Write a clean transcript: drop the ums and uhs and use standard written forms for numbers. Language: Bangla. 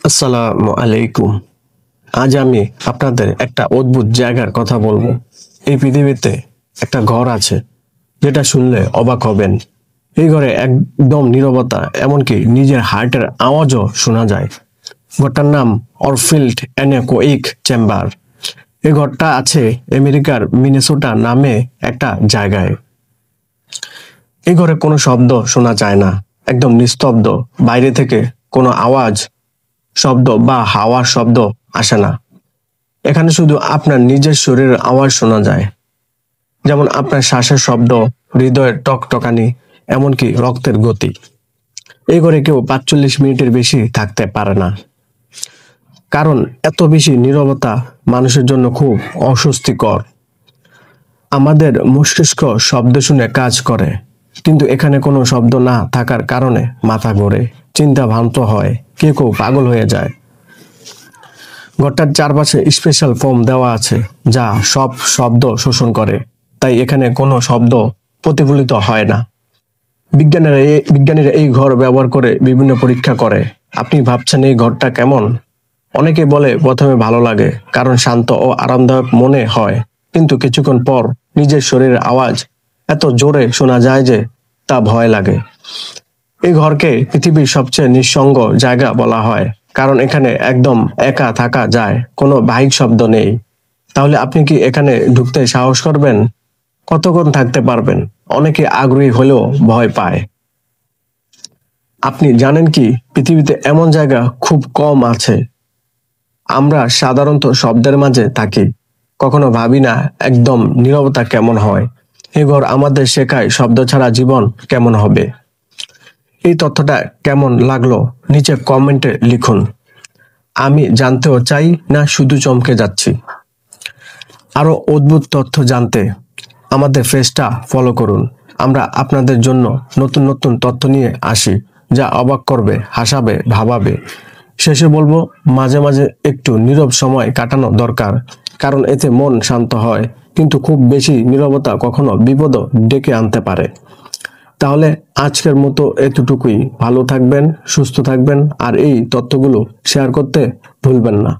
আসসালামু আলাইকুম। আজ আমি আপনাদের একটা অদ্ভুত জায়গার কথা বলবো। এই পৃথিবীতে একটা ঘর আছে যেটা শুনলে অবাক হবেন। এই ঘরে একদম নীরবতা, এমনকি নিজের হার্টের আওয়াজও শোনা যায়। ঘরটার নাম অরফিল্ড অ্যানেকোইক চেম্বার। এই ঘরটা আছে আমেরিকার মিনেসোটা নামে একটা জায়গায়। এই ঘরে কোনো শব্দ শোনা যায় না, একদম নিস্তব্ধ। বাইরে থেকে কোনো আওয়াজ, শব্দ বা হাওয়ার শব্দ আসে না। এখানে শুধু আপনার নিজের শরীরের আওয়াজ শোনা যায়, যেমন আপনার শ্বাসের শব্দ, হৃদয়ের টকটকানি, এমনকি রক্তের গতি। এই ঘরে কেউ 45 মিনিটের বেশি থাকতে পারে না, কারণ এত বেশি নীরবতা মানুষের জন্য খুব অস্বস্তিকর। আমাদের মস্তিষ্ক শব্দ শুনে কাজ করে, কিন্তু এখানে কোনো শব্দ না থাকার কারণে মাথা ঘোরে, চিন্তা ভ্রান্ত হয়, কেউ কেউ পাগল হয়ে যায়। ঘরটার চারপাশে স্পেশাল ফোম দেওয়া আছে যা সব শব্দ শোষণ করে, তাই এখানে কোনো শব্দ প্রতিফলিত হয় না। বিজ্ঞানীরা এই ঘর ব্যবহার করে বিভিন্ন পরীক্ষা করে। আপনি ভাবছেন এই ঘরটা কেমন? অনেকে বলে প্রথমে ভালো লাগে, কারণ শান্ত ও আরামদায়ক মনে হয়, কিন্তু কিছুক্ষণ পর নিজের শরীরের আওয়াজ এত জোরে শোনা যায় যে তা ভয় লাগে। এই ঘরকে পৃথিবীর সবচেয়ে নিঃসঙ্গ জায়গা বলা হয়, কারণ এখানে একদম একা থাকা যায়, কোনো বাহ্যিক শব্দ নেই। তাহলে আপনি কি এখানে ঢুকতে সাহস করবেন? কতক্ষণ থাকতে পারবেন? অনেকে আগ্রহী হলেও ভয় পায়। আপনি জানেন কি, পৃথিবীতে এমন জায়গা খুব কম আছে। আমরা সাধারণত শব্দের মাঝে থাকি, কখনো ভাবি না একদম নীরবতা কেমন হয়। এই ঘর আমাদের শেখায় শব্দ ছাড়া জীবন কেমন হবে। এই তথ্যটা কেমন লাগলো নিচে কমেন্টে লিখুন। আমি জানতেও চাই, না শুধু চমকে যাচ্ছি? আরো অদ্ভুত তথ্য জানতে আমাদের পেজটা ফলো করুন। আমরা আপনাদের জন্য নতুন নতুন তথ্য নিয়ে আসি, যা অবাক করবে, হাসাবে, ভাবাবে। শেষে বলবো, মাঝে মাঝে একটু নীরব সময় কাটানো দরকার, কারণ এতে মন শান্ত হয়, কিন্তু খুব বেশি নীরবতা কখনো বিপদও ডেকে আনতে পারে। তাহলে আজকের মতো এতটুকুই। ভালো থাকবেন, সুস্থ থাকবেন, আর এই তথ্যগুলো শেয়ার করতে ভুলবেন না।